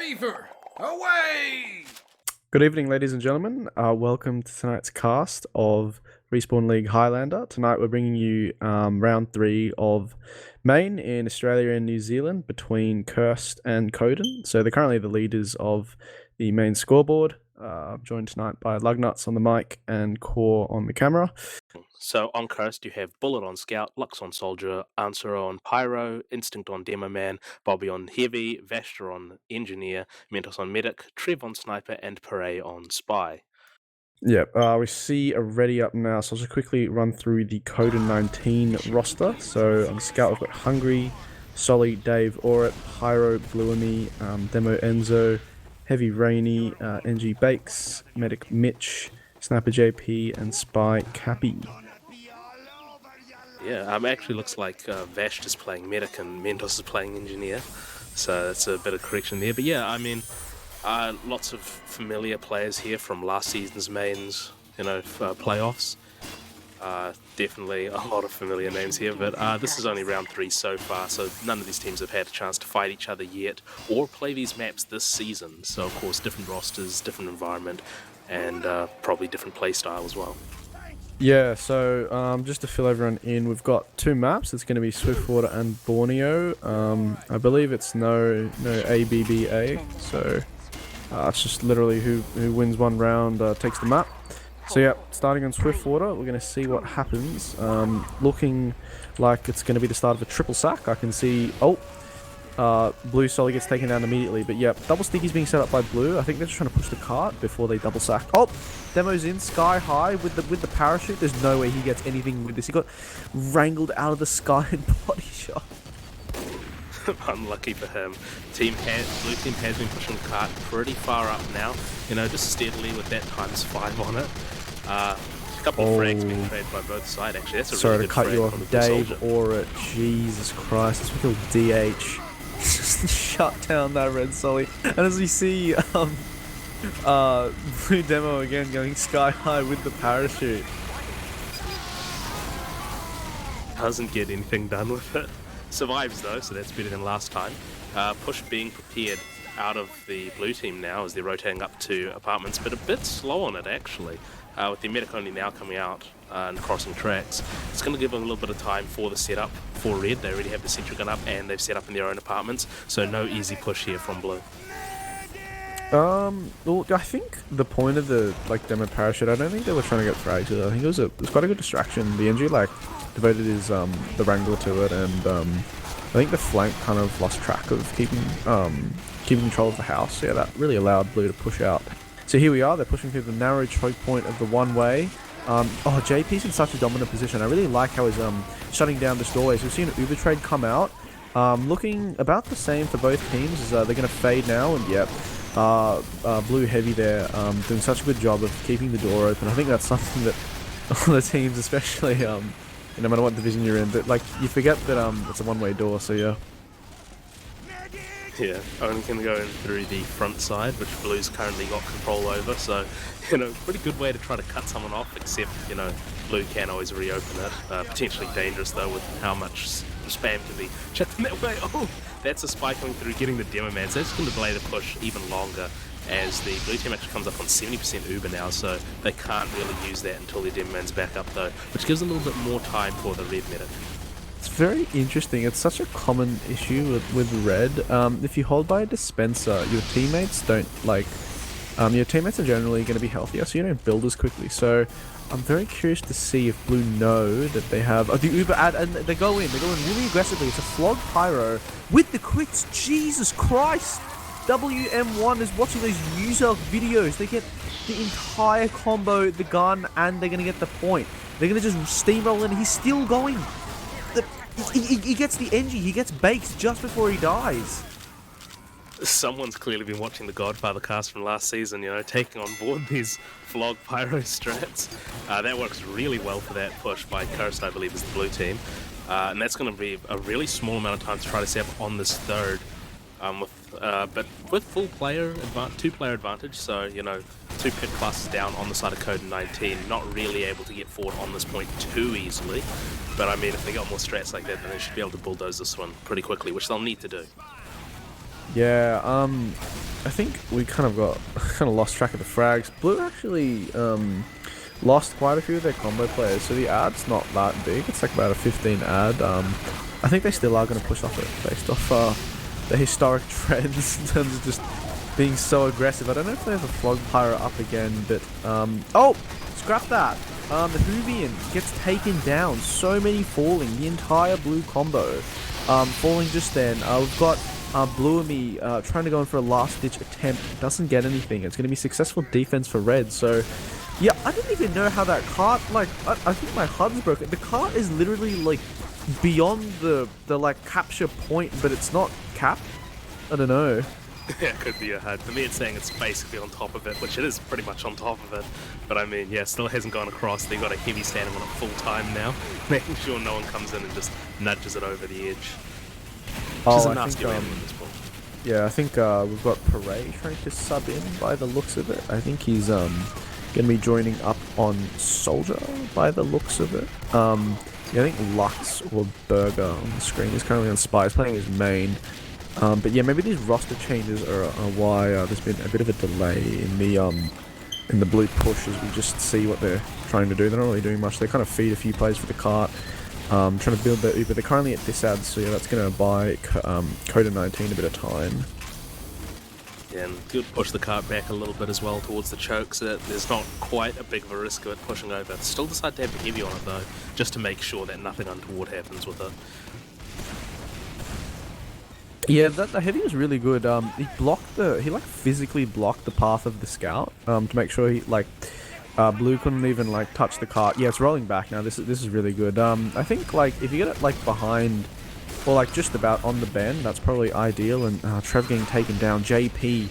Beaver, away! Good evening, ladies and gentlemen. Welcome to tonight's cast of Respawn League Highlander. Tonight we're bringing you round 3 of main in Australia and New Zealand between Cursed and Kodyn. So they're currently the leaders of the main scoreboard. I'm joined tonight by Luggnuts on the mic and Core on the camera. So on Cursed, you have Bullet on Scout, Lux on Soldier, Answer on Pyro, Instinct on Demo Man, Bobby on Heavy, Vashtor on Engineer, Mentos on Medic, Trev on Sniper, and Pere on Spy. Yep, we see a ready up now, so I'll just quickly run through the Kodyn-19 roster. So on Scout, we've got Hungry, Solly, Dave, Orit, Pyro, Bluemy, Demo Enzo, Heavy Rainy, NG Bakes, Medic Mitch, Sniper JP, and Spy Cappy. Yeah, actually looks like Vash is playing Medic and Mentos is playing Engineer, so that's a bit of correction there. But yeah, I mean, lots of familiar players here from last season's mains, playoffs. Definitely a lot of familiar names here, but this is only round 3 so far, so none of these teams have had a chance to fight each other yet or play these maps this season. So of course, different rosters, different environment, and probably different play style as well. Yeah, so just to fill everyone in, we've got 2 maps. It's going to be Swiftwater and Borneo. I believe it's no ABBA, so it's just literally who wins one round takes the map. So yeah, starting on Swiftwater, we're going to see what happens. Looking like it's going to be the start of a triple sack. I can see, Blue Solly gets taken down immediately, but yeah, double sticky's being set up by Blue. I think they're just trying to push the cart before they double sack. Oh, Demo's in sky high with the parachute. There's no way he gets anything with this. He got wrangled out of the sky and body shot. Unlucky for him. Blue team has been pushing the cart pretty far up now, just steadily with that ×5 on it. A couple of frags being traded by both sides, actually. That's a Sorry really to good cut you off, Dave, or Jesus Christ, this will kill DH. Just shut down that red Solly. And as we see, Blue Demo again going sky high with the parachute. Doesn't get anything done with it. Survives though, so that's better than last time. Push being prepared out of the blue team now as they're rotating up to apartments, but a bit slow on it actually. With the medic only now coming out and crossing tracks, it's going to give them a little bit of time for the setup for red. They already have the sentry gun up and they've set up in their own apartments, so no easy push here from blue. Well, I think the point of the demo parachute, I don't think they were trying to get fragged. I think it was quite a good distraction. The NG devoted his the wrangler to it, and I think the flank kind of lost track of keeping control of the house. So yeah, that really allowed Blue to push out. So here we are. They're pushing through the narrow choke point of the one-way. JP's in such a dominant position. I really like how he's shutting down this doorway. So we've seen an Uber trade come out. Looking about the same for both teams. As they're going to fade now, and yep. Blue Heavy there, doing such a good job of keeping the door open. I think that's something that all the teams, especially, no matter what division you're in, but you forget that it's a one-way door, so yeah. Yeah, only can go in through the front side, which Blue's currently got control over, so, pretty good way to try to cut someone off, except, Blue can always reopen it. Potentially dangerous, though, with how much spam can be chucked in that way. Oh, that's a spy coming through, getting the demo man, so that's going to delay the push even longer, as the blue team actually comes up on 70% Uber now, so they can't really use that until their demo man's back up, though, which gives a little bit more time for the red medic. It's very interesting. It's such a common issue with red. If you hold by a dispenser, your teammates don't your teammates are generally going to be healthier, so you don't build as quickly. So I'm very curious to see if Blue know that they have the Uber ad, and they go in really aggressively. It's a flog pyro with the quits. Jesus Christ! WM1 is watching those user videos. They get the entire combo, the gun, and they're going to get the point. They're going to just steamroll in. He's still going. He gets the NG, he gets baked just before he dies. Someone's clearly been watching the Godfather cast from last season, taking on board these flog pyro strats. That works really well for that push by Cursed, I believe, is the blue team. And that's going to be a really small amount of time to try to set up on this third. But with full player, 2-player advantage, so, 2 pit classes down on the side of Kodyn-19, not really able to get forward on this point too easily. But I mean, if they got more strats like that, then they should be able to bulldoze this one pretty quickly, which they'll need to do. Yeah, I think we kind of lost track of the frags. Blue actually lost quite a few of their combo players, so the ad's not that big. It's like about a 15 ad. I think they still are going to push off it based off the historic trends in terms of just being so aggressive. I don't know if they have a Flog Pyro up again, but oh, scrap that. The Hoovian gets taken down. So many falling. The entire blue combo falling just then. We've got Bluemy trying to go in for a last-ditch attempt. Doesn't get anything. It's going to be successful defense for red. So, yeah, I didn't even know how that cart, like, I think my HUD's broken. The cart is literally, like, beyond the like, capture point, but it's not capped. I don't know. Yeah, it could be a HUD. For me, it's saying it's basically on top of it, which it is pretty much on top of it. But I mean, yeah, still hasn't gone across. They've got a heavy standing on it full time now, making sure no one comes in and just nudges it over the edge. Which is a nasty win at this point. Yeah, I think we've got Py-bun trying to sub in by the looks of it. I think he's going to be joining up on Soldier by the looks of it. Yeah, I think Lux or Burger on the screen is currently on Spy. He's playing his main. But yeah, maybe these roster changes are why there's been a bit of a delay in the blue push as we just see what they're trying to do. They're not really doing much. They kind of feed a few plays for the cart, trying to build their Uber. They're currently at disad, so yeah, that's going to buy Kodyn-19 a bit of time. Yeah, and good push the cart back a little bit as well towards the choke, so that there's not quite a big of a risk of it pushing over. Still decide to have the heavy on it though, just to make sure that nothing untoward happens with it. Yeah, the heavy was really good. He like physically blocked the path of the scout to make sure he blue couldn't even like touch the cart. Yeah, it's rolling back now. This is really good. I think like if you get it like behind or like just about on the bend, that's probably ideal. And Trev getting taken down, JP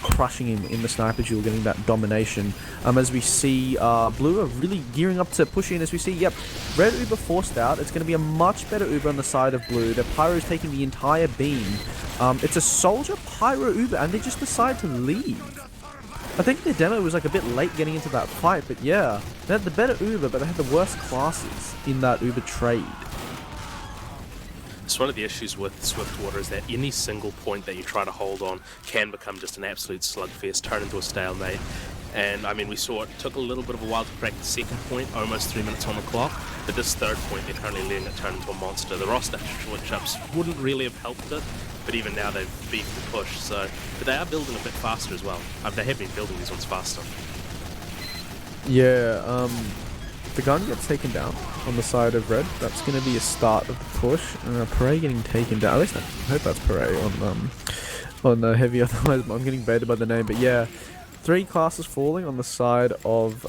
crushing him in the sniper duel, getting that domination. As we see blue are really gearing up to push in. As we see, yep, red Uber forced out. It's going to be a much better Uber on the side of blue. Their Pyro's taking the entire beam. It's a Soldier Pyro Uber, and they just decide to leave. I think their demo was like a bit late getting into that fight, but yeah, they had the better Uber, but they had the worst classes in that Uber trade. So one of the issues with Swiftwater is that any single point that you try to hold on can become just an absolute slugfest, turn into a stalemate. And I mean, we saw it took a little bit of a while to crack the second point, almost 3 minutes on the clock, but this third point, they're currently letting it turn into a monster. The roster switch-ups wouldn't really have helped it, but even now they've beefed the push, so... But they are building a bit faster as well. They have been building these ones faster. Yeah, the gun gets taken down on the side of red. That's going to be a start of the push. Py getting taken down. At least I hope that's Py on the heavy. Otherwise, I'm getting baited by the name. But yeah, 3 classes falling on the side of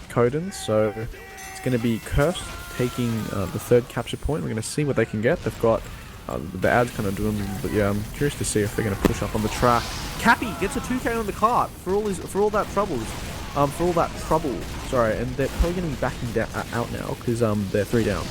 Kodyn. So it's going to be Cursed taking the 3rd capture point. We're going to see what they can get. They've got the ad's kind of doing, but yeah, I'm curious to see if they're going to push up on the track. Cappy gets a 2k on the cart for all that trouble. Sorry, and they're probably going to be backing out now because they're 3 down.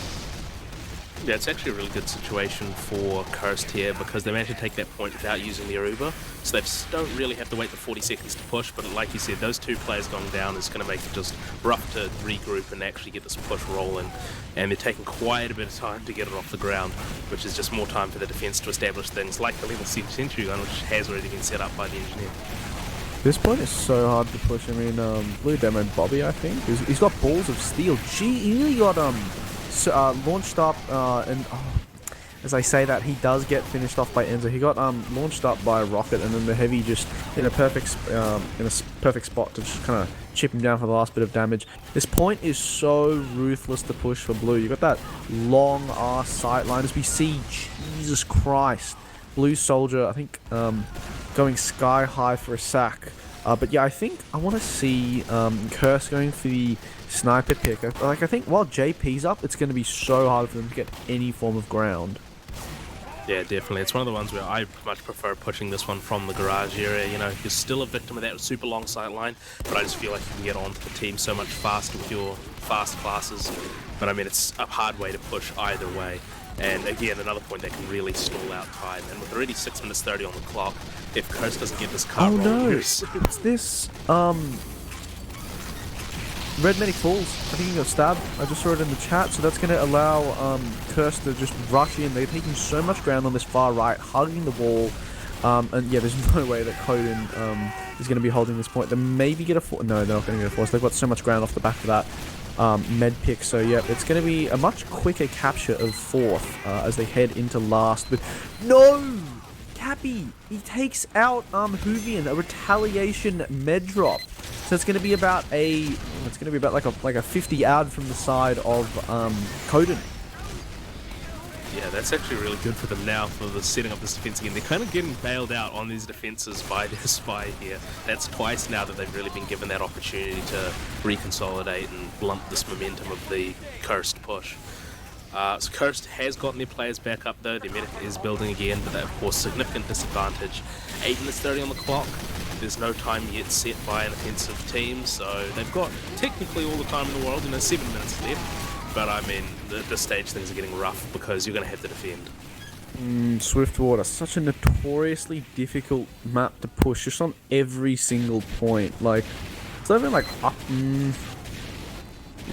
Yeah, it's actually a really good situation for Cursed here because they managed to take that point without using the Aruba, so they don't really have to wait the 40 seconds to push, but like you said, those 2 players going down is going to make it just rough to regroup and actually get this push rolling, and they're taking quite a bit of time to get it off the ground, which is just more time for the defense to establish things like the level 7 sentry gun, which has already been set up by the engineer. This point is so hard to push. I mean, blue demo Bobby, I think he's got balls of steel. Gee, he really got launched up, and as I say that, he does get finished off by Enzo. He got launched up by a rocket, and then the heavy just in a perfect spot to just kind of chip him down for the last bit of damage. This point is so ruthless to push for blue. You got that long ass sight line as we see. Jesus Christ, blue Soldier, I think going sky high for a sack. But yeah, I think I want to see Curse going for the sniper pick. I think while JP's up, it's going to be so hard for them to get any form of ground. Yeah, definitely. It's one of the ones where I much prefer pushing this one from the garage area. You know, you're still a victim of that super long sight line, but I just feel like you can get onto the team so much faster with your fast classes. But I mean, it's a hard way to push either way. And again, another point that can really stall out time. And with already 6 minutes 30 on the clock, if Coast doesn't get this car rolling, it's this Red Medic falls. I think he got stabbed. I just saw it in the chat, so that's going to allow Curse to just rush in. They're taking so much ground on this far right, hugging the wall. And yeah, there's no way that Kodyn is going to be holding this point. They maybe get a force. No, they're not going to get a force. They've got so much ground off the back of that med pick. So yeah, it's going to be a much quicker capture of fourth as they head into last. But no, Cappy, he takes out Hoovian, a retaliation med drop. So it's going to be about like a 50 ad from the side of Kodyn. Yeah, that's actually really good for them now for the setting up this defense again. They're kind of getting bailed out on these defenses by their spy here. That's twice now that they've really been given that opportunity to reconsolidate and blunt this momentum of the Cursed push. So Cursed has gotten their players back up though. Their medic is building again, but they have, of course, significant disadvantage. 8 minutes 30 on the clock. There's no time yet set by an offensive team, so they've got technically all the time in the world, 7 minutes left. But I mean, at this stage things are getting rough because you're going to have to defend. Swiftwater, such a notoriously difficult map to push, just on every single point. Like, it's not even like up,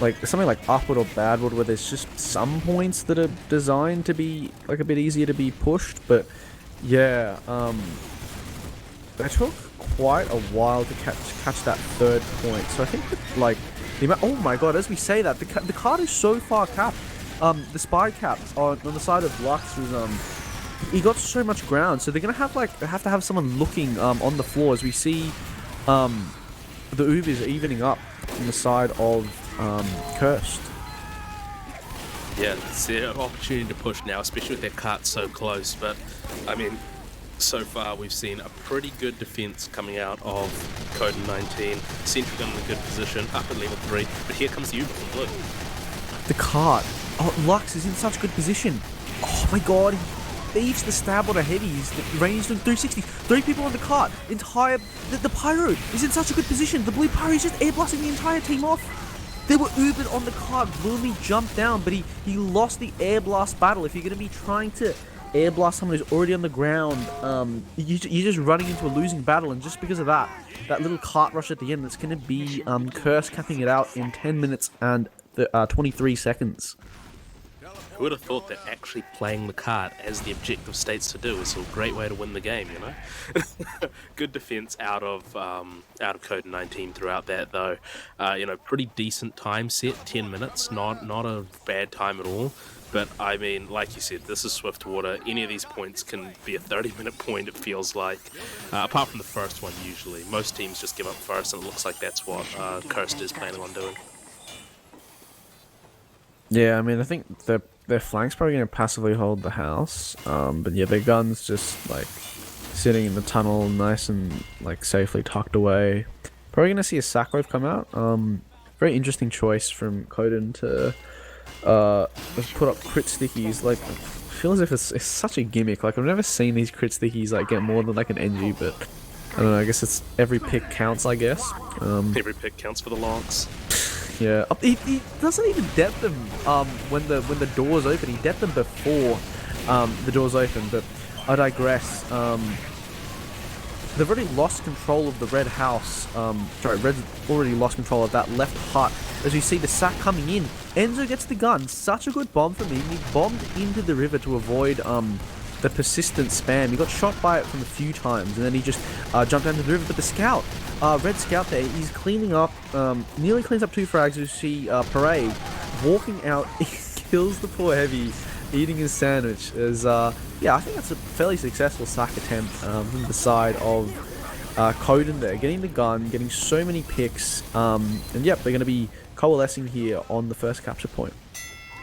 like something like upward or badward, where there's just some points that are designed to be like a bit easier to be pushed. But yeah, they took quite a while to catch that third point. So I think that, like, oh my god, as we say that, the card is so far capped. The spy cap on the side of Lux was, he got so much ground, so they're gonna have to have someone looking on the floor as we see the Ubers evening up on the side of Cursed. Yeah, it's their opportunity to push now, especially with their cart so close, but I mean, so far we've seen a pretty good defense coming out of Kodyn-19. Sentry gun in a good position, up at level 3, but here comes the Uber from blue. The cart. Oh, Lux is in such good position. Oh my god, he thieves the stab on a heavy. He's ranged in 360. 3 people on the cart. The Pyro is in such a good position. The blue Pyro is just air blasting the entire team off. They were Ubered on the cart. Bloomy jumped down, but he lost the air blast battle. If you're going to be trying to air blast someone who's already on the ground, you're just running into a losing battle, and just because of that little cart rush at the end, that's going to be Curse capping it out in 10 minutes and 23 seconds. Who would have thought that actually playing the cart as the objective states to do is a great way to win the game, you know? Good defense out of Kodyn-19 throughout that though. Pretty decent time set, 10 minutes, not a bad time at all. But I mean, like you said, this is Swiftwater. Any of these points can be a 30-minute point, it feels like. Apart from the first one, usually. Most teams just give up first, and it looks like that's what Cursed is planning on doing. Yeah, I mean, I think their flank's probably going to passively hold the house. But yeah, their gun's just, like, sitting in the tunnel, nice and, like, safely tucked away. Probably going to see a sack wave come out. Very interesting choice from Kodyn to put up crit stickies. Like, I feel as if it's such a gimmick. Like, I've never seen these crit stickies like get more than like an NG, but I don't know, I guess it's every pick counts, I guess. Every pick counts for the Lonks. Yeah, he doesn't even depth them when the doors open. He depth them before the doors open, but I digress. They've already lost control of the red house. Red's already lost control of that left hut. As we see the sack coming in, Enzo gets the gun. Such a good bomb from him. He bombed into the river to avoid the persistent spam. He got shot by it from a few times, and then he just jumped down to the river. But the scout, red scout there, he's cleaning up, nearly cleans up 2 frags. You see Parade walking out. He kills the poor heavy, eating his sandwich. Yeah, I think that's a fairly successful sack attempt from the side of Kodyn there, getting the gun, getting so many picks, and yep, they're going to be coalescing here on the first capture point.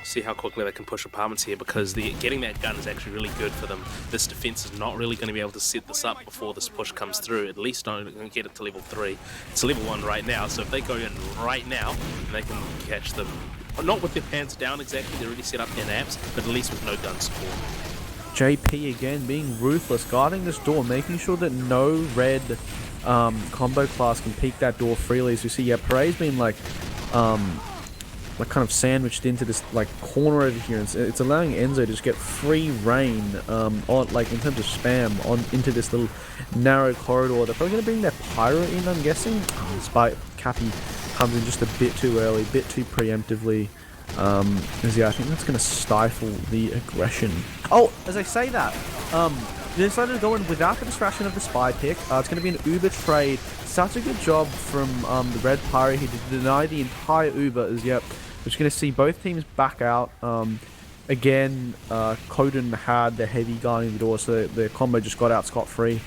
See how quickly they can push apartments here, because getting that gun is actually really good for them. This defense is not really going to be able to set this up before this push comes through. At least don't get it to level 3. It's level 1 right now, so if they go in right now, they can catch them. Not with their pants down exactly, they're already set up their naps, but at least with no gun support. JP again being ruthless, guarding this door, making sure that no red combo class can peek that door freely. As we see, yeah, Parade's been like kind of sandwiched into this like corner over here. It's allowing Enzo to just get free reign on, like, in terms of spam on into this little narrow corridor. They're probably going to bring their Pyro in, I'm guessing, despite Cappy comes in just a bit too early, a bit too preemptively. Yeah, I think that's going to stifle the aggression. Oh, as I say that, They decided to go in without the distraction of the spy pick. It's going to be an Uber trade. Such a good job from the Red Pyro here to deny the entire Uber as yep. We're just going to see both teams back out. Again, Kodyn had the heavy guarding the door, so the combo just got out scot-free.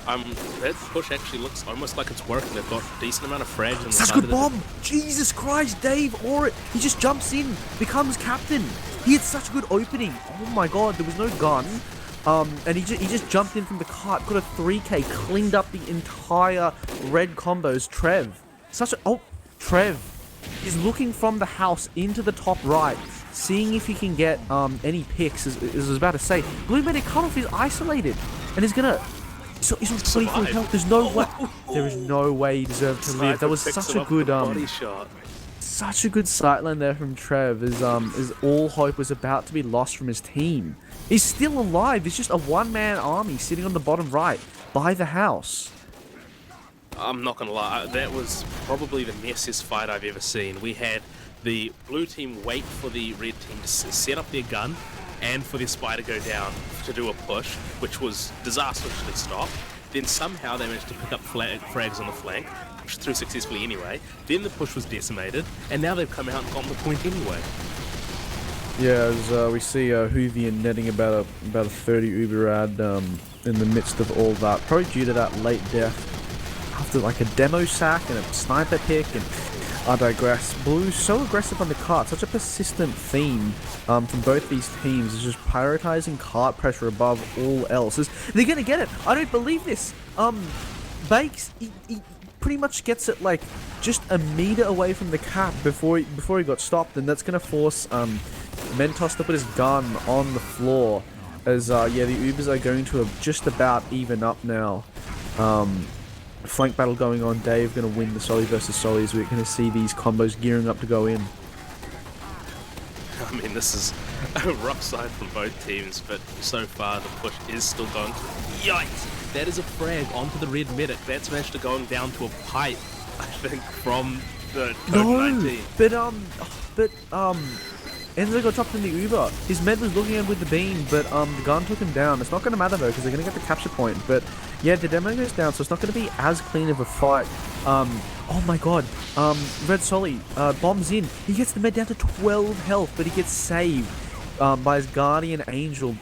That push actually looks almost like it's working. They've got a decent amount of frags on the Such a good bomb! Jesus Christ, Dave! Or he just jumps in, becomes captain. He had such a good opening. Oh my god, there was no gun. And he just jumped in from the cart, got a 3k, cleaned up the entire red combos. Trev is looking from the house into the top right, seeing if he can get any picks, as I was about to say. Blue Medic Cutoff is isolated, and he's gonna... So he's on 24 health. There's no way. There is no way he deserved to live. That was such a good such a good sightline there from Trev. As all hope was about to be lost from his team. He's still alive. It's just a one-man army sitting on the bottom right by the house. I'm not gonna lie. That was probably the messiest fight I've ever seen. We had the blue team wait for the red team to set up their gun, and for their spy to go down to do a push, which was disastrously stopped. Then somehow they managed to pick up frags on the flank, pushed through successfully anyway. Then the push was decimated, and now they've come out and gotten the point anyway. Yeah, as we see Hoovian netting about a 30 Uber ad in the midst of all that, probably due to that late death after like a demo sack and a sniper pick. And I digress. Blue so aggressive on the cart, such a persistent theme from both these teams is just prioritizing cart pressure above all else. They're gonna get it. I don't believe this. Bakes he pretty much gets it like just a meter away from the cap before he got stopped, and that's gonna force Mentos to put his gun on the floor. As the Ubers are going to just about even up now. Flank battle going on. Dave going to win the Soli versus Soli as we're going to see these combos gearing up to go in. I mean, this is a rough side from both teams, but so far the push is still going. Yikes! That is a frag onto the red medic. That's managed to go down to a pipe, I think, from the Kodyn-19. No, but Enzo got chopped in the Uber. His med was looking at with the beam, but the gun took him down. It's not going to matter though, because they're going to get the capture point. But yeah, the demo goes down, so it's not going to be as clean of a fight. Oh my god. Red Soli bombs in. He gets the med down to 12 health, but he gets saved by his guardian angel.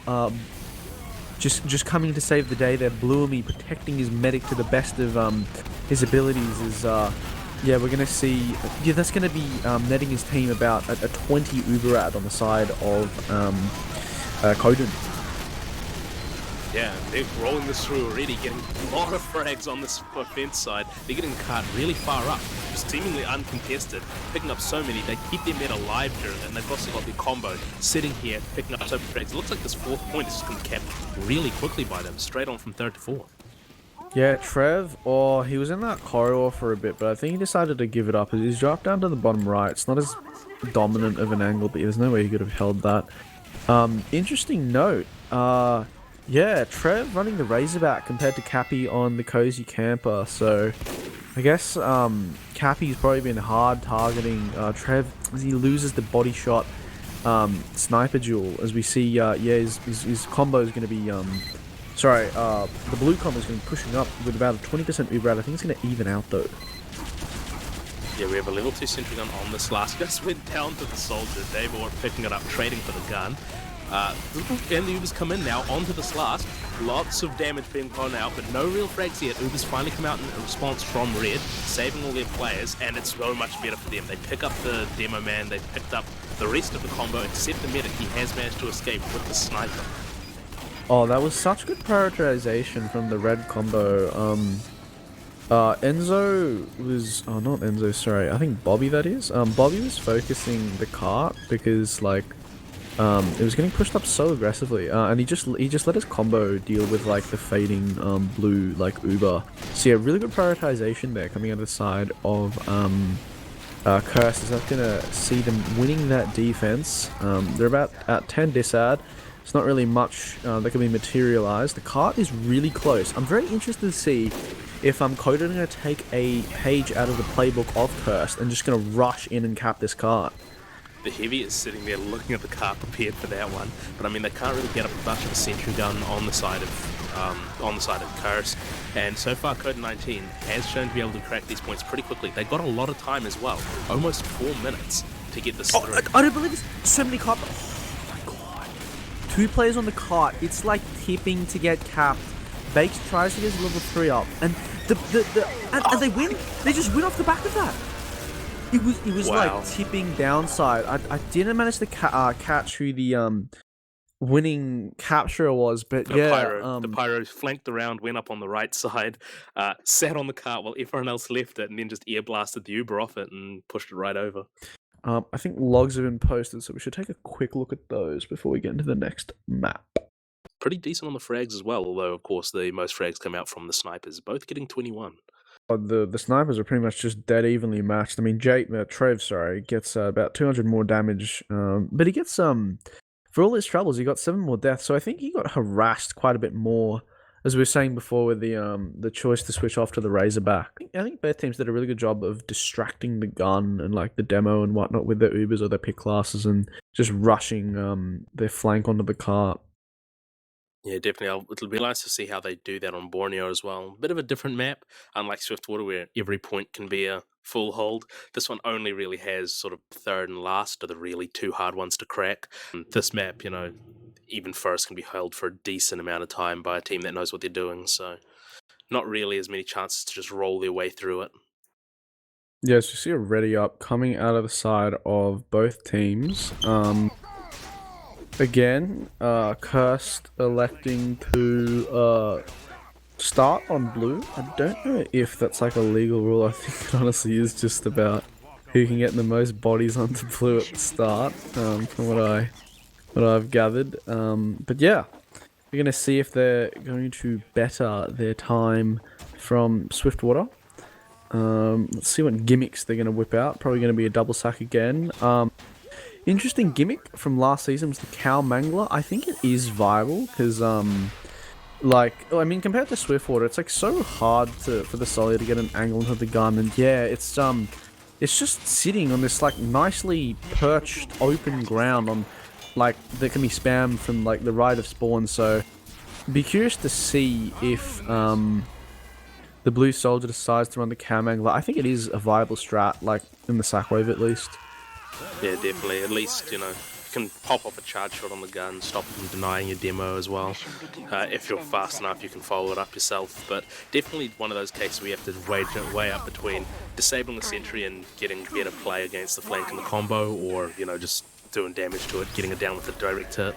Just coming to save the day there. Bluemy protecting his medic to the best of his abilities is. Yeah, we're going to see... Yeah, that's going to be netting his team about a 20 Uber ad on the side of Kodyn. Yeah, they're rolling this through already, getting a lot of frags on this offense side. They're getting the cart really far up, seemingly uncontested, picking up so many. They keep their med alive during it, and they've also got their combo sitting here, picking up so many frags. It looks like this fourth point is just going to be kept really quickly by them, straight on from third to fourth. Yeah, Trev, he was in that corridor for a bit, but I think he decided to give it up. He's dropped down to the bottom right. It's not as dominant of an angle, but there's no way he could have held that. Interesting note. Yeah, Trev running the Razorback compared to Cappy on the Cozy Camper. So, I guess Cappy's probably been hard targeting Trev as he loses the body shot sniper duel. As we see, his combo is going to be... the blue combo is going to be pushing up with about a 20% Uber out. I think it's going to even out though. Yeah, we have a level 2 sentry gun on this last. Just went down to the soldier. They were picking it up, trading for the gun. And the Ubers come in now onto this last. Lots of damage being thrown out, but no real frags yet. Ubers finally come out in response from red, saving all their players, and it's so much better for them. They pick up the demo man, they picked up the rest of the combo, except the medic. He has managed to escape with the sniper. Oh, that was such good prioritization from the red combo. Enzo was... Oh, not Enzo, sorry. I think Bobby, that is. Bobby was focusing the cart because, like, it was getting pushed up so aggressively. And he just let his combo deal with, like, the fading blue, like, Uber. So, yeah, really good prioritization there coming out of the side of Curse. Is that going to see them winning that defense? They're about at 10 disad. It's not really much that can be materialized. The cart is really close. I'm very interested to see if Kodyn are going to take a page out of the playbook of Cursed and just going to rush in and cap this cart. The Heavy is sitting there looking at the car, prepared for that one. But I mean, they can't really get up much of a sentry gun on the side of Curse. And so far, Kodyn-19 has shown to be able to crack these points pretty quickly. They got a lot of time as well, almost 4 minutes to get this through. I don't believe it's so many cop. Oh my god! 2 players on the cart. It's like tipping to get capped. Bakes tries to get his level 3 up, and and they win. They just win off the back of that. It was Wow. like tipping downside. I didn't manage to catch who the winning capturer was, but The Pyro flanked around, went up on the right side, sat on the cart while everyone else left it, and then just air blasted the Uber off it and pushed it right over. I think logs have been posted, so we should take a quick look at those before we get into the next map. Pretty decent on the frags as well, although of course the most frags come out from the snipers, both getting 21. The snipers are pretty much just dead evenly matched. I mean, Trev, gets about 200 more damage, but he gets for all his troubles, he got 7 more deaths. So I think he got harassed quite a bit more, as we were saying before, with the choice to switch off to the Razorback. I think both teams did a really good job of distracting the gun and like the demo and whatnot with their Ubers or their pick classes and just rushing their flank onto the cart. Yeah, definitely. It'll be nice to see how they do that on Borneo as well. Bit of a different map, unlike Swiftwater, where every point can be a full hold. This one only really has sort of third and last are the really 2 hard ones to crack. This map, even first can be held for a decent amount of time by a team that knows what they're doing, so not really as many chances to just roll their way through it. Yes, you see a ready up coming out of the side of both teams. Again, Cursed electing to start on blue. I don't know if that's like a legal rule. I think it honestly is just about who can get the most bodies onto blue at the start, from what I've gathered. But yeah, we're gonna see if they're going to better their time from Swiftwater. Let's see what gimmicks they're gonna whip out. Probably gonna be a double sack again. Interesting gimmick from last season was the Cow Mangler. I think it is viable because, compared to Swiftwater, it's like so hard for the Sully to get an angle into the gun, and yeah, it's just sitting on this like nicely perched open ground on like that can be spammed from like the right of spawn. So, be curious to see if the Blue Soldier decides to run the Cow Mangler. I think it is a viable strat, like in the sack wave at least. Yeah, definitely. At least, you can pop off a charge shot on the gun, stop them denying your demo as well. If you're fast enough, you can follow it up yourself. But definitely one of those cases where you have to weigh up between disabling the sentry and getting better play against the flank and the combo, or, just doing damage to it, getting it down with a direct hit.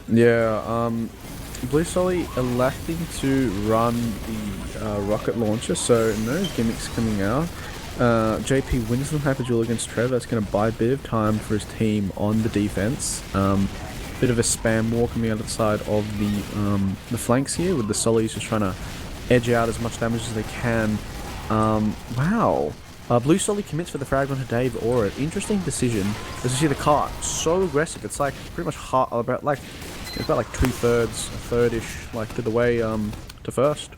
Yeah, Blue Solly electing to run the rocket launcher, so no gimmicks coming out. JP wins the Hyper Duel against Trev. That's going to buy a bit of time for his team on the defense. Bit of a spam war coming out of the side of the flanks here, with the Solis just trying to edge out as much damage as they can. Wow. Blue Solly commits for the frag onto Dave Aura. Interesting decision. As you see the cart, so aggressive. It's like pretty much about like 2/3, a third-ish, like to the way to first.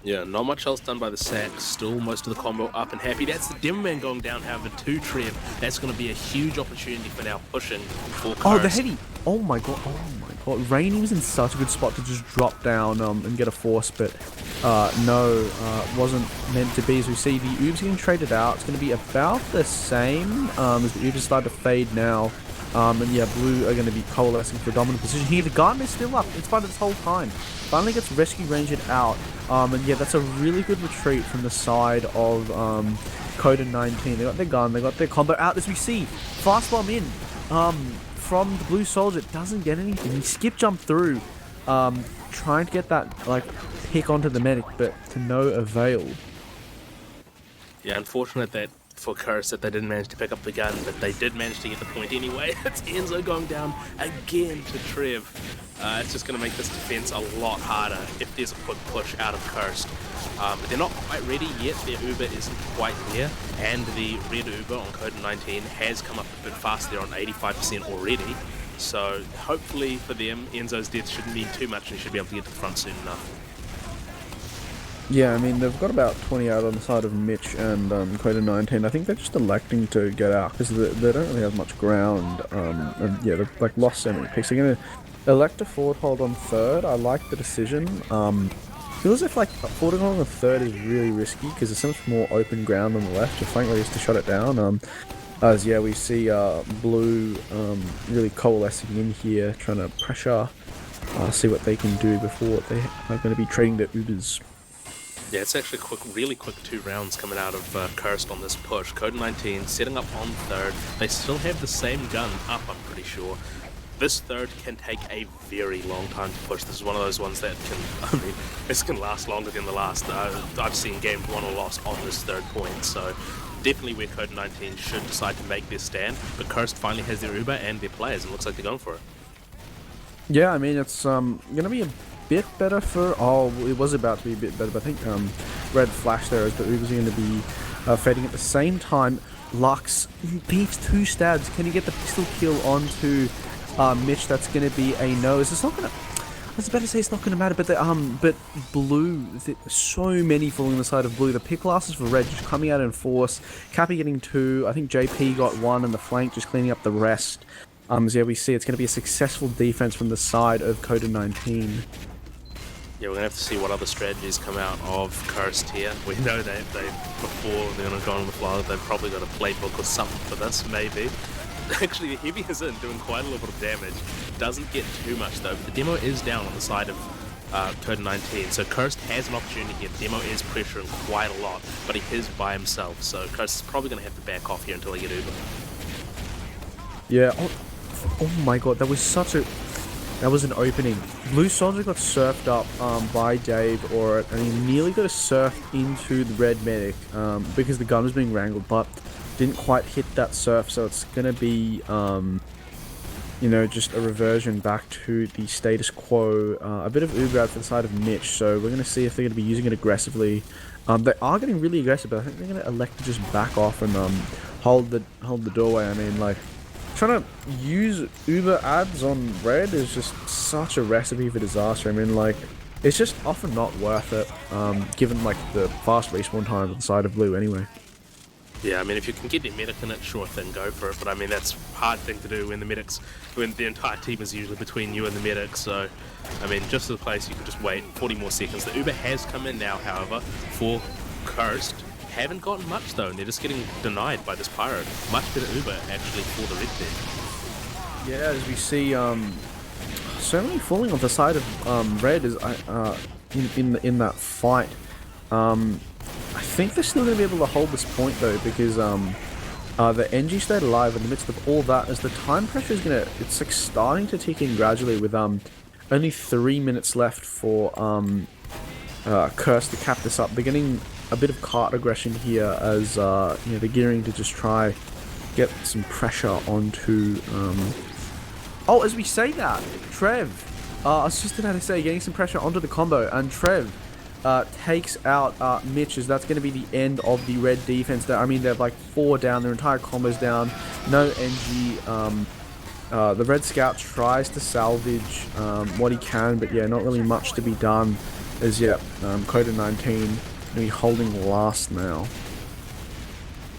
Yeah, not much else done by the sack. Still most of the combo up and happy. That's the Dim Man going down, however, to Trev. That's going to be a huge opportunity for now pushing for Curse. Oh, the heady! Oh my god! Rainy was in such a good spot to just drop down and get a force, but no, wasn't meant to be. As we see, the Ubers getting traded out. It's going to be about the same as the Ubers start to fade now. And yeah, Blue are going to be coalescing for a dominant position here. The Garden is still up in spite of this whole time. Finally gets rescue ranged out. And yeah, that's a really good retreat from the side of Kodyn-19. They got their gun, they got their combo out. As we see, fast bomb in from the Blue Soldier. Doesn't get anything. He skip jump through, trying to get that like pick onto the medic, but to no avail. Yeah, unfortunate that for Curse that they didn't manage to pick up the gun, but they did manage to get the point anyway. It's Enzo going down again to Trev. It's just going to make this defense a lot harder if there's a quick push out of Cursed. But they're not quite ready yet. Their Uber isn't quite there, and the red Uber on Kodyn-19 has come up a bit faster. They're on 85% already. So hopefully for them, Enzo's death shouldn't need too much and he should be able to get to the front soon enough. Yeah, I mean, they've got about 20 out on the side of Mitch and Kodyn-19. I think they're just electing to get out because they don't really have much ground. And yeah, they've like lost so many picks. They're going to elect a forward hold on third. I like the decision. Feels as if like a forward hold on third is really risky because there's so much more open ground on the left. Your flank ready to shut it down. As yeah, we see Blue really coalescing in here, trying to pressure, see what they can do before they are going to be trading their Ubers. Yeah, it's actually really quick 2 rounds coming out of Cursed on this push. Kodyn-19 setting up on third. They still have the same gun up, I'm pretty sure. This third can take a very long time to push. This is one of those ones that can, I mean, this can last longer than the last. I've seen games won or lost on this third point, so definitely where Kodyn-19 should decide to make their stand. But Cursed finally has their Uber and their players, and looks like they're going for it. Yeah, I mean, it's going to be a bit better for... Oh, it was about to be a bit better, but I think Red flashed there as the Ubers are going to be fading at the same time. Lux beats 2 stabs. Can he get the pistol kill onto Mitch? That's going to be a no. Is this not going to... I was about to say it's not going to matter, but Blue, so many falling on the side of Blue. The pick losses for Red just coming out in force. Cappy getting 2. I think JP got 1, and the flank just cleaning up the rest. So yeah, we see it's going to be a successful defense from the side of Kodyn-19. Yeah, we're going to have to see what other strategies come out of Cursed here. We know that before they're going to go on the fly, they've probably got a playbook or something for this, maybe. Actually, the Heavy is in, doing quite a little bit of damage. Doesn't get too much, though. The demo is down on the side of Kodyn-19, so Cursed has an opportunity here. The demo is pressuring quite a lot, but he is by himself, so Cursed is probably going to have to back off here until they get Uber. Yeah, oh my god, that was an opening. Blue Soldier got surfed up by Dave and he nearly got a surf into the Red Medic because the gun was being wrangled, but didn't quite hit that surf, so it's going to be, you know, just a reversion back to the status quo. A bit of Uber out for the side of Mitch, so we're going to see if they're going to be using it aggressively. They are getting really aggressive, but I think they're going to elect to just back off and hold the doorway. I mean, like, trying to use Uber ads on Red is just such a recipe for disaster. I mean, like, it's just often not worth it, given, like, the fast respawn time on the side of Blue anyway. Yeah, I mean, if you can get your medic in it, sure thing, go for it. But I mean, that's a hard thing to do when the entire team is usually between you and the medic. So, I mean, just to the place, you can just wait 40 more seconds. The Uber has come in now, however, for Cursed. Haven't gotten much though, and they're just getting denied by this Pyro. Much better Uber actually for the Red team. Yeah, as we see, so many falling off the side of Red is in that fight. I think they're still going to be able to hold this point though, because the NG stayed alive in the midst of all that, as the time pressure is it's like starting to tick in gradually with only 3 minutes left for Curse to cap this up. They're getting a bit of cart aggression here as you know, they're gearing to just try get some pressure onto oh, as we say that, Trev, I was just about to say, getting some pressure onto the combo, and Trev takes out Mitch, as that's going to be the end of the Red defense there. I mean, they're like 4 down, their entire combo's down, no NG. The Red Scout tries to salvage what he can, but yeah, not really much to be done, as yeah, Kodyn-19 going to be holding last now.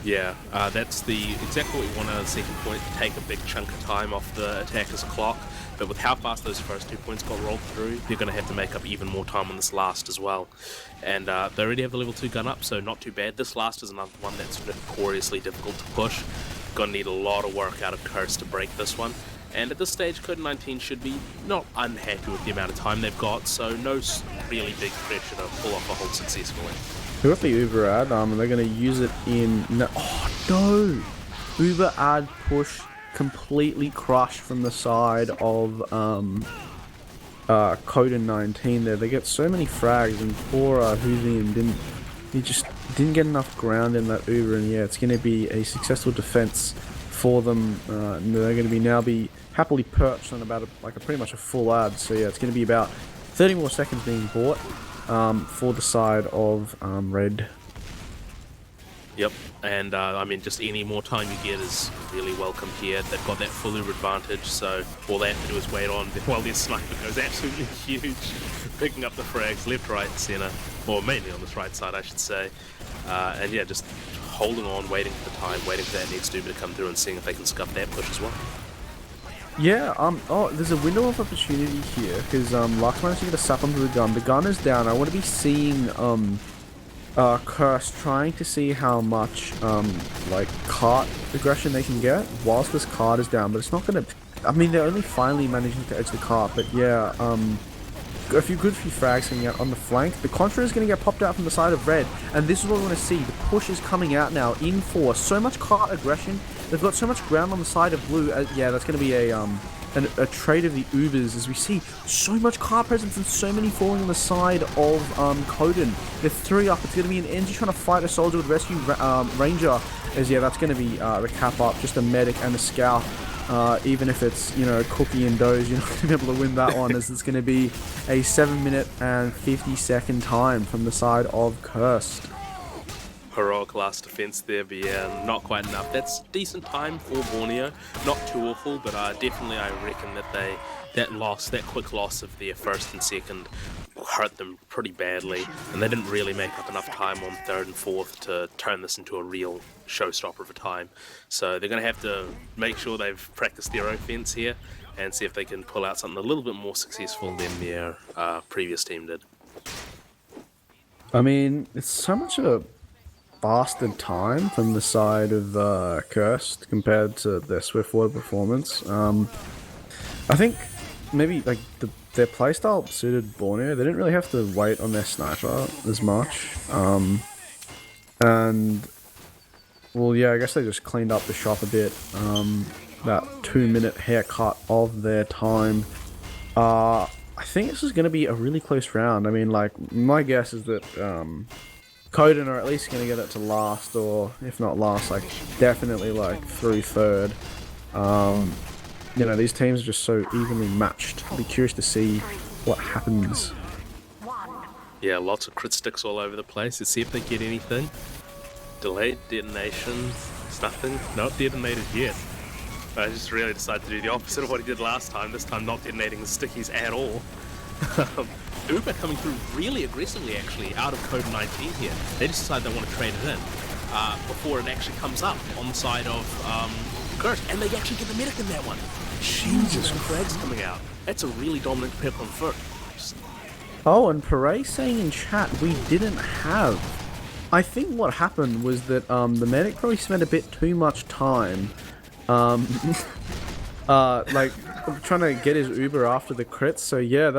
Yeah, that's exactly what we want out of the second point, to take a big chunk of time off the attacker's clock. But with how fast those first 2 points got rolled through, they're going to have to make up even more time on this last as well. And they already have the level 2 gun up, so not too bad. This last is another one that's notoriously difficult to push. Going to need a lot of work out of Curse to break this one. And at this stage, Kodyn-19 should be not unhappy with the amount of time they've got, so no really big pressure to pull off a hold successfully. Who got the Uber ad, and they're going to use it in... No, oh no! Uber ad push completely crushed from the side of Kodyn-19 there. They get so many frags, and poor Houzian just didn't get enough ground in that Uber, and yeah, it's going to be a successful defense for them. And they're going to be happily perched on about pretty much a full ad. So yeah, it's going to be about 30 more seconds being bought for the side of Red. Yep, and I mean, just any more time you get is really welcome here. They've got that full Uber advantage, so all they have to do is wait on while their sniper goes absolutely huge, picking up the frags left, right, and centre, or mainly on this right side, I should say. And yeah, just holding on, waiting for the time, waiting for that next Uber to come through and seeing if they can scuff that push as well. Yeah, oh, there's a window of opportunity here, because Lux managed to get a sap onto the gun. The gun is down. I want to be seeing Curse trying to see how much like cart aggression they can get whilst this cart is down, but it's not gonna. I mean, they're only finally managing to edge the cart, but yeah, a few frags coming out on the flank. The Contra is going to get popped out from the side of red, and this is what we want to see. The push is coming out now in force. So much cart aggression. They've got so much ground on the side of blue. Yeah, that's going to be a trade of the Ubers, as we see so much car presence and so many falling on the side of Kodyn. They're 3 up. It's going to be an NG trying to fight a soldier with rescue ranger. As yeah, that's going to be the cap up, just a medic and a scout. Even if it's, you know, Cookie and Doze, you're not going to be able to win that one, as it's going to be a 7-minute and 50-second time from the side of Cursed. Heroic last defense there, but yeah, not quite enough. That's decent time for Borneo. Not too awful, but definitely I reckon that that quick loss of their first and second hurt them pretty badly, and they didn't really make up enough time on third and fourth to turn this into a real showstopper of a time. So they're going to have to make sure they've practiced their offense here and see if they can pull out something a little bit more successful than their previous team did. I mean, it's so much a bastard time from the side of Cursed compared to their Swiftwater performance. I think maybe like their playstyle suited Borneo. They didn't really have to wait on their sniper as much. And well, yeah, I guess they just cleaned up the shop a bit. That 2-minute haircut of their time. I think this is going to be a really close round. I mean, like, my guess is that Kodyn are at least going to get it to last, or if not last, like definitely like through third. You know, these teams are just so evenly matched. I'll be curious to see what happens. Yeah, lots of crit sticks all over the place. Let's see if they get anything. Delayed detonation. It's nothing. Not detonated yet. I just really decided to do the opposite of what he did last time. This time not detonating the stickies at all. Uber coming through really aggressively, actually, out of Kodyn-19 here. They just decide they want to trade it in before it actually comes up on the side of Curse, and they actually get the medic in that one. Jesus, frags coming out. That's a really dominant pick on foot. Oh, and Py-bun saying in chat we didn't have. I think what happened was that the medic probably spent a bit too much time like trying to get his Uber after the crits. So yeah,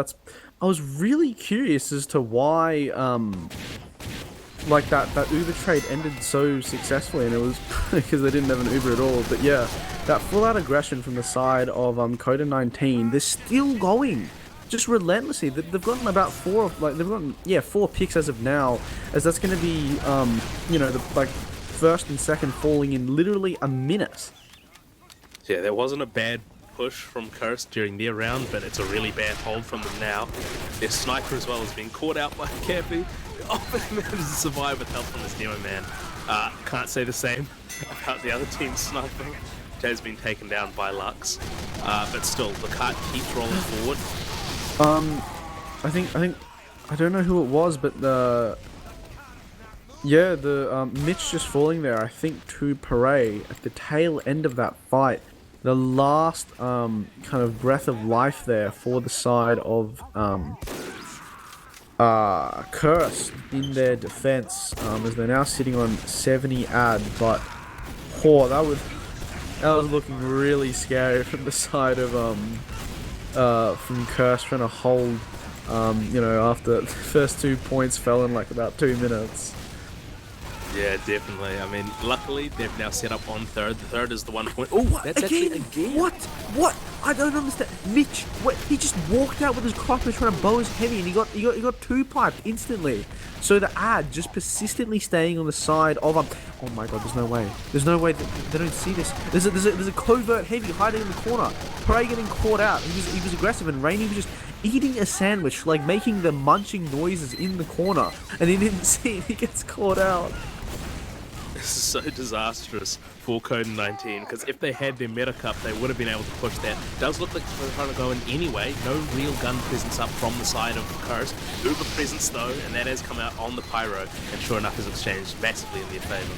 I was really curious as to why like that Uber trade ended so successfully, and it was because they didn't have an Uber at all. But yeah, that full out aggression from the side of Kodyn-19, they're still going just relentlessly. They've gotten about 4 picks as of now, as that's going to be you know, the like first and second falling in literally a minute. Yeah, there wasn't a bad push from Curse during their round, but it's a really bad hold from them now. Their sniper as well is being caught out by Cappy. Oh, but he manages to survive with help from his Nemo man. Can't say the same about the other team's sniper, which has been taken down by Lux. But still, the cart keeps rolling forward. I think I don't know who it was, but Mitch just falling there, I think, to Py-bun at the tail end of that fight. The last kind of breath of life there for the side of Curse in their defense, as they're now sitting on 70 ad, but that was looking really scary from the side of from Curse trying to hold, you know, after the first 2 points fell in like about 2 minutes. Yeah, definitely. I mean, luckily they've now set up on third. The third is the 1 point. Oh, What? that's Again? actually again. What? I don't understand. Mitch, what? He just walked out with his crossbow trying to bow his heavy, and he got 2-piped instantly. So the ad just persistently staying on the side of oh my god, there's no way. There's no way that they don't see this. There's a covert heavy hiding in the corner. Py-bun getting caught out. He was aggressive, and Rainy was just eating a sandwich, like making the munching noises in the corner, and he didn't see it. He gets caught out. This is so disastrous for Kodyn-19, because if they had their meta cup, they would have been able to push that. Does look like they're trying to go in anyway. No real gun presence up from the side of Curse. Uber presence though, and that has come out on the Pyro, and sure enough is exchanged massively in their favour.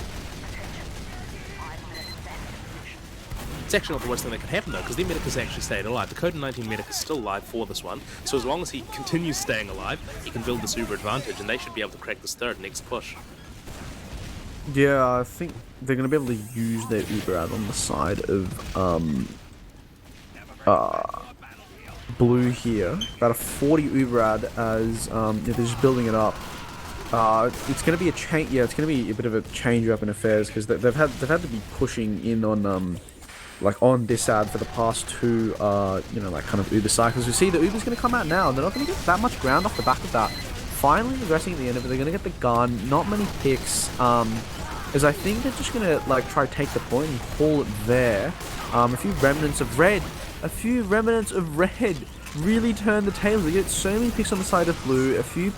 It's actually not the worst thing that could happen though, because their medic has actually stayed alive. The Kodyn-19 medic is still alive for this one, so as long as he continues staying alive, he can build this Uber advantage, and they should be able to crack this third next push. Yeah, I think they're going to be able to use their Uber out on the side of blue here. About a 40 Uber ad as they're just building it up. It's going to be a change. Yeah, it's going to be a bit of a change up in affairs because they've had to be pushing in on like on this ad for the past two like kind of Uber cycles. We see the Uber's going to come out now. They're not going to get that much ground off the back of that. Finally aggressing at the end of it, they're going to get the gun, not many picks, as I think they're just going to like try to take the point and haul it there. A few remnants of red really turn the tables. They get so many picks on the side of blue, a few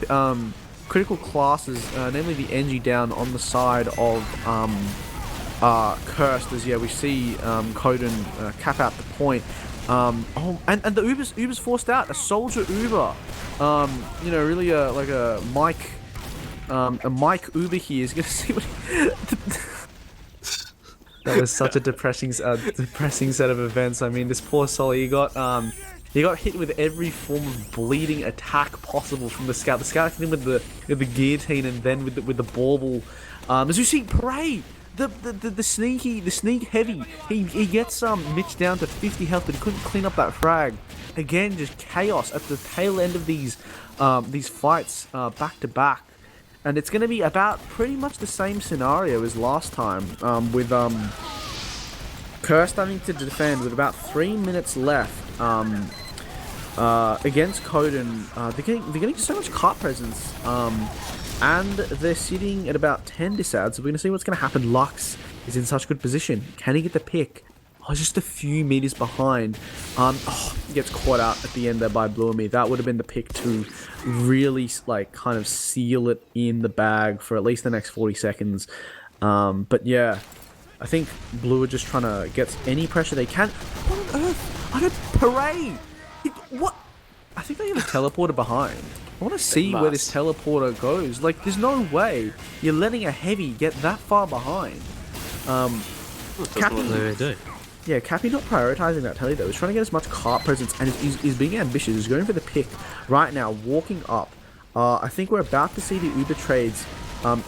critical classes, namely the NG down on the side of Cursed, as we see Kodyn cap out the point. And the Uber's forced out, a soldier Uber. Really like a Mike Uber here is gonna see what that was such a depressing set of events. I mean, this poor Solly, he got hit with every form of bleeding attack possible from the scout. The scout hit him with the guillotine and then with the bauble. As you see, Prey, the sneak heavy, he gets Mitch down to 50 health, but he couldn't clean up that frag. Again, just chaos at the tail end of these fights back to back, and it's going to be about pretty much the same scenario as last time, with Kerr starting to defend with about 3 minutes left against Kodyn. They're getting so much cart presence, and they're sitting at about 10 disads. So we're going to see what's going to happen. Lux is in such good position. Can he get the pick? Oh, just a few meters behind. Gets caught out at the end there by Blue and Me. That would have been the pick to really kind of seal it in the bag for at least the next 40 seconds. But yeah, I think Blue are just trying to get any pressure they can. What on earth? I don't parade. What? I think they have a teleporter behind. I want to see where this teleporter goes. Like, there's no way you're letting a heavy get that far behind. Cappy, yeah, Cappy not prioritizing that telly though. He's trying to get as much cart presence, and he's being ambitious. He's going for the pick right now, walking up. I think we're about to see the Uber trades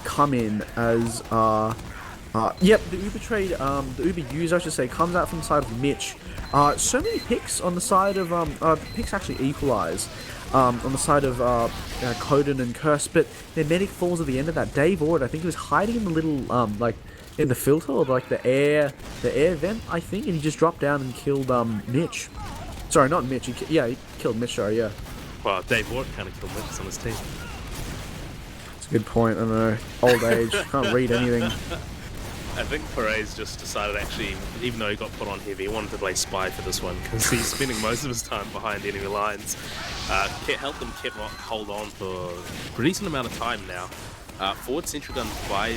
come in as yep, the Uber trade, the Uber user I should say, comes out from the side of Mitch. So many picks on the side of the picks actually equalize on the side of Kodyn and Curse, but their medic falls at the end of that. Dave Ord, I think he was hiding in the little in the filter, or like the air vent, I think, and he just dropped down and killed Mitch. Sorry, not Mitch. He killed Mitch. Sorry, yeah. Well, Dave Ward kind of killed Mitch on his team. That's a good point. I don't know. Old age, can't read anything. I think Perez just decided, actually, even though he got put on heavy, he wanted to play Spy for this one because he's spending most of his time behind enemy lines. Helped them hold on for a decent amount of time now. Forward sentry gun by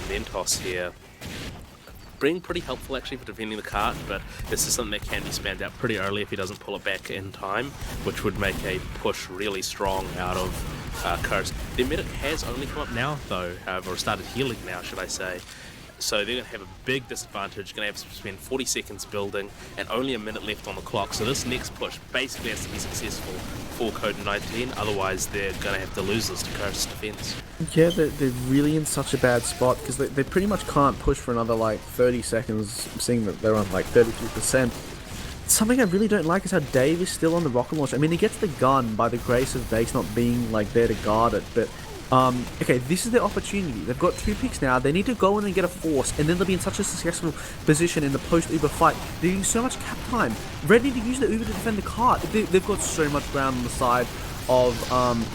Mentos here. Being pretty helpful actually for defending the cart, but this is something that can be spammed out pretty early if he doesn't pull it back in time, which would make a push really strong out of Curse. Their medic has only come up now though, or started healing now, should I say. So they're going to have a big disadvantage, going to have to spend 40 seconds building and only a minute left on the clock. So this next push basically has to be successful for Kodyn-19, otherwise they're going to have to lose this to Curse defense. Yeah, they're really in such a bad spot because they pretty much can't push for another 30 seconds, seeing that they're on 33%. Something I really don't like is how Dave is still on the rocket launch. I mean, he gets the gun by the grace of Base not being there to guard it, but okay, this is their opportunity. They've got 2 picks now. They need to go in and get a force, and then they'll be in such a successful position in the post-Uber fight. They're using so much cap time. Red need to use the Uber to defend the cart. They've got so much ground on the side of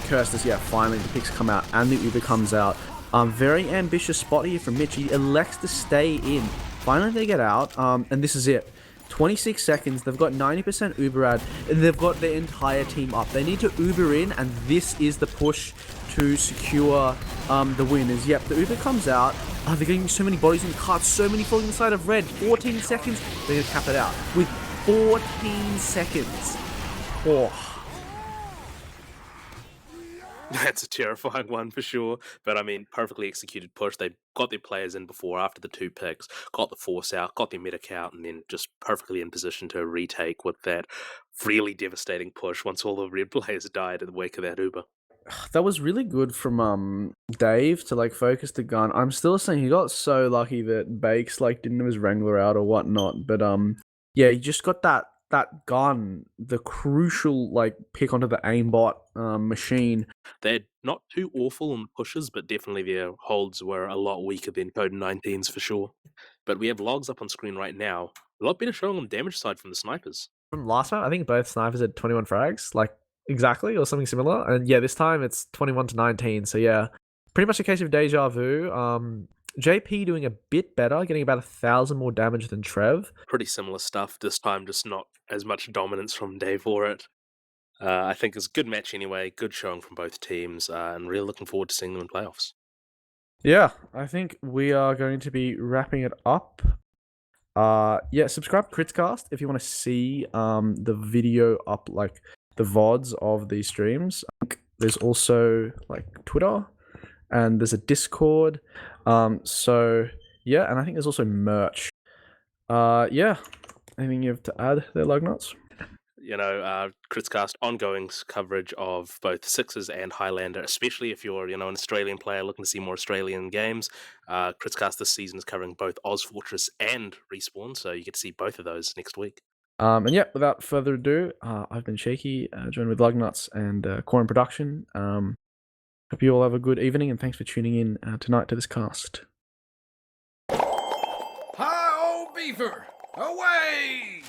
Kirsters. Yeah, finally the picks come out, and the Uber comes out. Very ambitious spot here from Mitch. He elects to stay in. Finally they get out, and this is it. 26 seconds. They've got 90% Uber ad, and they've got their entire team up. They need to Uber in, and this is the push to secure the win. Is yep, the Uber comes out. They're getting so many bodies in the carts, so many falling inside of red. 14 seconds. They're gonna cap it out with 14 seconds. Oh. That's a terrifying one for sure. But I mean, perfectly executed push. They got their players in before, after the 2 picks, got the force out, got their medic out, and then just perfectly in position to retake with that really devastating push once all the red players died in the wake of that Uber. That was really good from Dave to like focus the gun. I'm still saying he got so lucky that Bakes like didn't have his Wrangler out or whatnot. But yeah, he just got that gun, the crucial like pick onto the aimbot machine. They're not too awful on the pushes, but definitely their holds were a lot weaker than Kodyn-19's for sure. But we have logs up on screen right now. A lot better showing on the damage side from the snipers. From last time, I think both snipers had 21 frags, like exactly, or something similar. And yeah, this time it's 21 to 19. So yeah, pretty much a case of deja vu. JP doing a bit better, getting about 1,000 more damage than Trev. Pretty similar stuff this time, just not as much dominance from Dave for it. I think it's a good match anyway, good showing from both teams, and really looking forward to seeing them in playoffs. Yeah, I think we are going to be wrapping it up. Yeah, subscribe to Critscast if you want to see the video up, like the VODs of these streams. There's also like Twitter, and there's a Discord. So yeah, and I think there's also merch. Yeah, anything you have to add there, Luggnuts? You know, Critscast ongoing coverage of both Sixers and Highlander, especially if you're, an Australian player looking to see more Australian games. Critscast this season is covering both OzFortress and Respawn, so you get to see both of those next week. And yeah, without further ado, I've been Shakey, joined with Luggnuts and Corn Production. Hope you all have a good evening, and thanks for tuning in tonight to this cast. Hi, old beaver! Away!